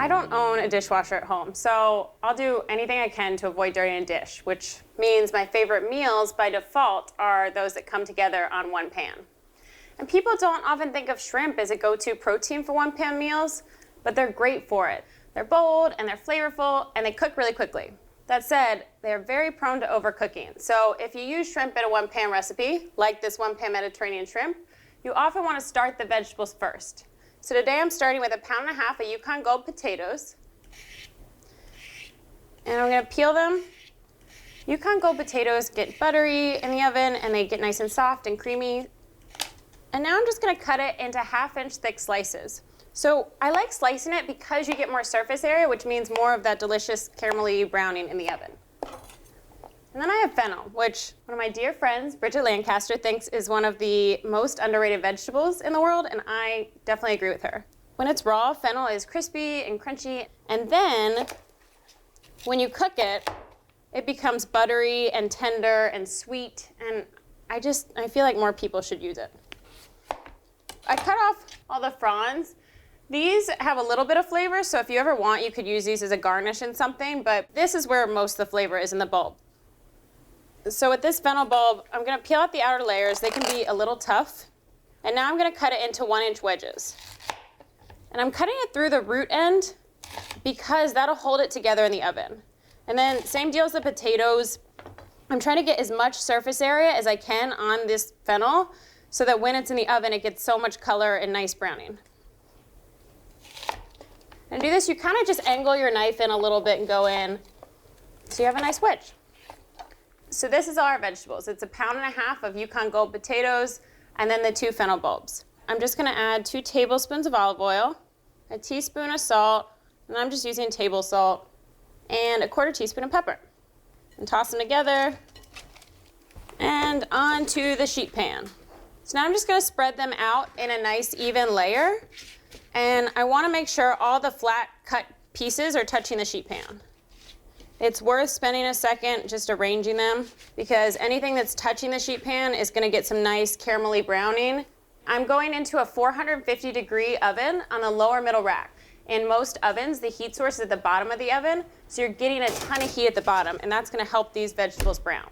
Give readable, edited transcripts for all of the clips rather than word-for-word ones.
I don't own a dishwasher at home, so I'll do anything I can to avoid dirtying a dish, which means my favorite meals by default are those that come together on one pan. And people don't often think of shrimp as a go-to protein for one-pan meals, but they're great for it. They're bold and they're flavorful and they cook really quickly. That said, they're very prone to overcooking. So if you use shrimp in a one-pan recipe, like this one-pan Mediterranean shrimp, you often want to start the vegetables first. So today I'm starting with 1.5 pounds of Yukon Gold potatoes. And I'm going to peel them. Yukon Gold potatoes get buttery in the oven and they get nice and soft and creamy. And now I'm just going to cut it into 1/2-inch thick slices. So I like slicing it because you get more surface area, which means more of that delicious caramelly browning in the oven. And then I have fennel, which one of my dear friends, Bridget Lancaster, thinks is one of the most underrated vegetables in the world, and I definitely agree with her. When it's raw, fennel is crispy and crunchy, and then when you cook it, it becomes buttery and tender and sweet, and I feel like more people should use it. I cut off all the fronds. These have a little bit of flavor, so if you ever want, you could use these as a garnish in something, but this is where most of the flavor is in the bulb. So with this fennel bulb, I'm going to peel out the outer layers. They can be a little tough. And now I'm going to cut it into 1-inch wedges. And I'm cutting it through the root end because that'll hold it together in the oven. And then same deal as the potatoes. I'm trying to get as much surface area as I can on this fennel so that when it's in the oven, it gets so much color and nice browning. And to do this, you kind of just angle your knife in a little bit and go in so you have a nice wedge. So this is all our vegetables. It's 1.5 pounds of Yukon Gold potatoes and then the 2 fennel bulbs. I'm just going to add 2 tablespoons of olive oil, a teaspoon of salt, and I'm just using table salt, and 1/4 teaspoon of pepper. And toss them together and onto the sheet pan. So now I'm just going to spread them out in a nice even layer. And I want to make sure all the flat cut pieces are touching the sheet pan. It's worth spending a second just arranging them because anything that's touching the sheet pan is going to get some nice caramelly browning. I'm going into a 450-degree oven on the lower middle rack. In most ovens, the heat source is at the bottom of the oven, so you're getting a ton of heat at the bottom, and that's going to help these vegetables brown.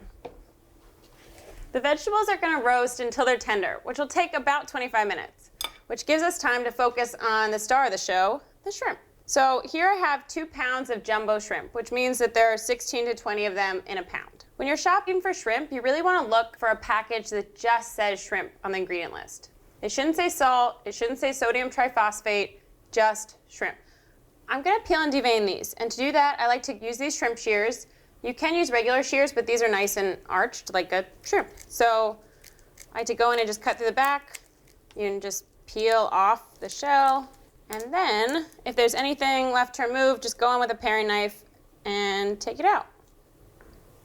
The vegetables are going to roast until they're tender, which will take about 25 minutes. Which gives us time to focus on the star of the show, the shrimp. So here I have 2 pounds of jumbo shrimp, which means that there are 16 to 20 of them in a pound. When you're shopping for shrimp, you really want to look for a package that just says shrimp on the ingredient list. It shouldn't say salt, it shouldn't say sodium triphosphate, just shrimp. I'm going to peel and devein these, and to do that, I like to use these shrimp shears. You can use regular shears, but these are nice and arched like a shrimp. So I like to go in and just cut through the back. You can just peel off the shell, and then if there's anything left to remove, just go in with a paring knife and take it out.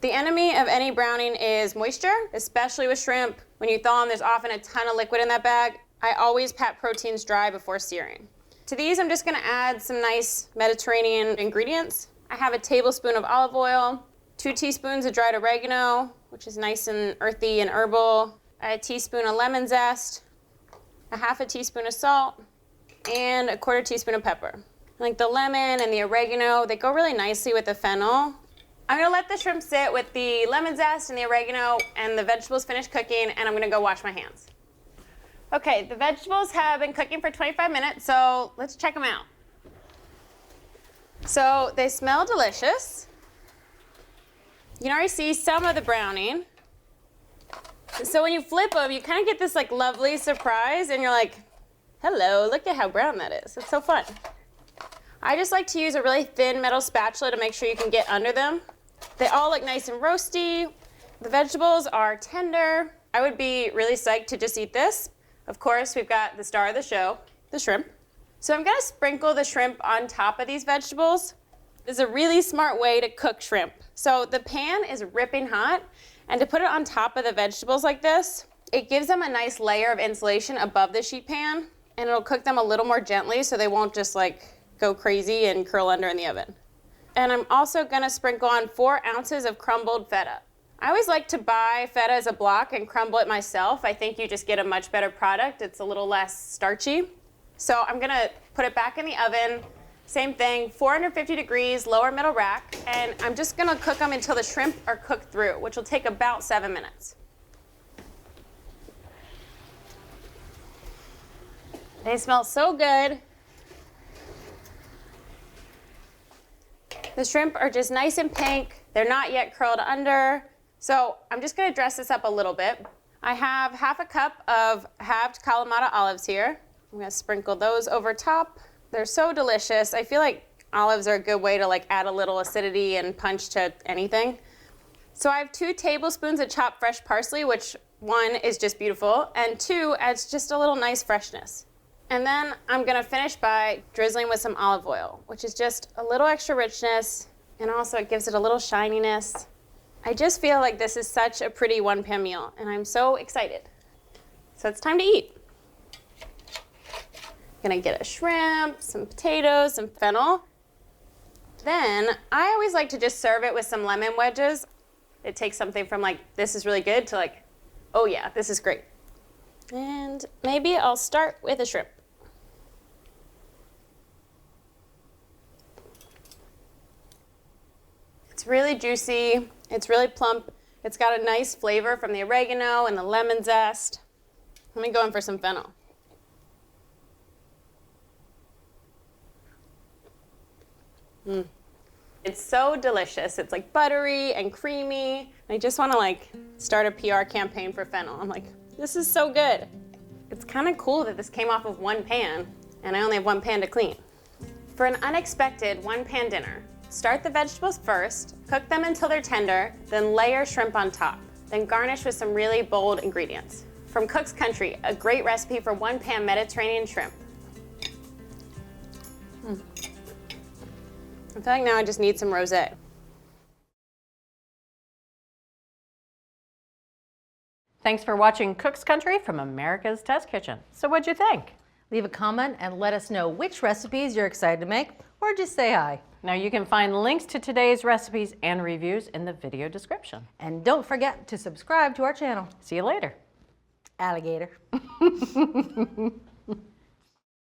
The enemy of any browning is moisture, especially with shrimp. When you thaw them, there's often a ton of liquid in that bag. I always pat proteins dry before searing. To these, I'm just going to add some nice Mediterranean ingredients. I have a tablespoon of olive oil, 2 teaspoons of dried oregano, which is nice and earthy and herbal, a teaspoon of lemon zest, 1/2 teaspoon of salt, and 1/4 teaspoon of pepper. Like the lemon and the oregano, they go really nicely with the fennel. I'm going to let the shrimp sit with the lemon zest and the oregano and the vegetables finish cooking, and I'm going to go wash my hands. Okay, the vegetables have been cooking for 25 minutes, so let's check them out. So they smell delicious. You can already see some of the browning. So when you flip them, you kind of get this like lovely surprise, and you're like, hello, look at how brown that is. It's so fun. I just like to use a really thin metal spatula to make sure you can get under them. They all look nice and roasty. The vegetables are tender. I would be really psyched to just eat this. Of course, we've got the star of the show, the shrimp. So I'm going to sprinkle the shrimp on top of these vegetables. This is a really smart way to cook shrimp. So the pan is ripping hot, and to put it on top of the vegetables like this, it gives them a nice layer of insulation above the sheet pan, and it'll cook them a little more gently so they won't just like go crazy and curl under in the oven. And I'm also going to sprinkle on 4 ounces of crumbled feta. I always like to buy feta as a block and crumble it myself. I think you just get a much better product. It's a little less starchy. So I'm going to put it back in the oven Same thing, 450 degrees, lower middle rack, and I'm just gonna cook them until the shrimp are cooked through, which will take about 7 minutes. They smell so good. The shrimp are just nice and pink. They're not yet curled under. So I'm just gonna dress this up a little bit. I have half a cup of halved Kalamata olives here. I'm gonna sprinkle those over top. They're so delicious. I feel like olives are a good way to like add a little acidity and punch to anything. So I have 2 tablespoons of chopped fresh parsley, which 1 is just beautiful, and 2 adds just a little nice freshness. And then I'm gonna finish by drizzling with some olive oil, which is just a little extra richness, and also it gives it a little shininess. I just feel like this is such a pretty one-pan meal, and I'm so excited. So it's time to eat. Gonna get a shrimp, some potatoes, some fennel. Then I always like to just serve it with some lemon wedges. It takes something from like, this is really good, to like, oh yeah, this is great. And maybe I'll start with a shrimp. It's really juicy, it's really plump. It's got a nice flavor from the oregano and the lemon zest. Let me go in for some fennel. It's so delicious. It's like buttery and creamy. I just want to like start a PR campaign for fennel. I'm like, this is so good. It's kind of cool that this came off of 1 pan and I only have 1 pan to clean. For an unexpected 1-pan dinner, start the vegetables first, cook them until they're tender, then layer shrimp on top. Then garnish with some really bold ingredients. From Cook's Country, a great recipe for 1-pan Mediterranean shrimp. I feel like now I just need some rosé. Thanks for watching Cook's Country from America's Test Kitchen. So what'd you think? Leave a comment and let us know which recipes you're excited to make, or just say hi. Now you can find links to today's recipes and reviews in the video description. And don't forget to subscribe to our channel. See you later. Alligator.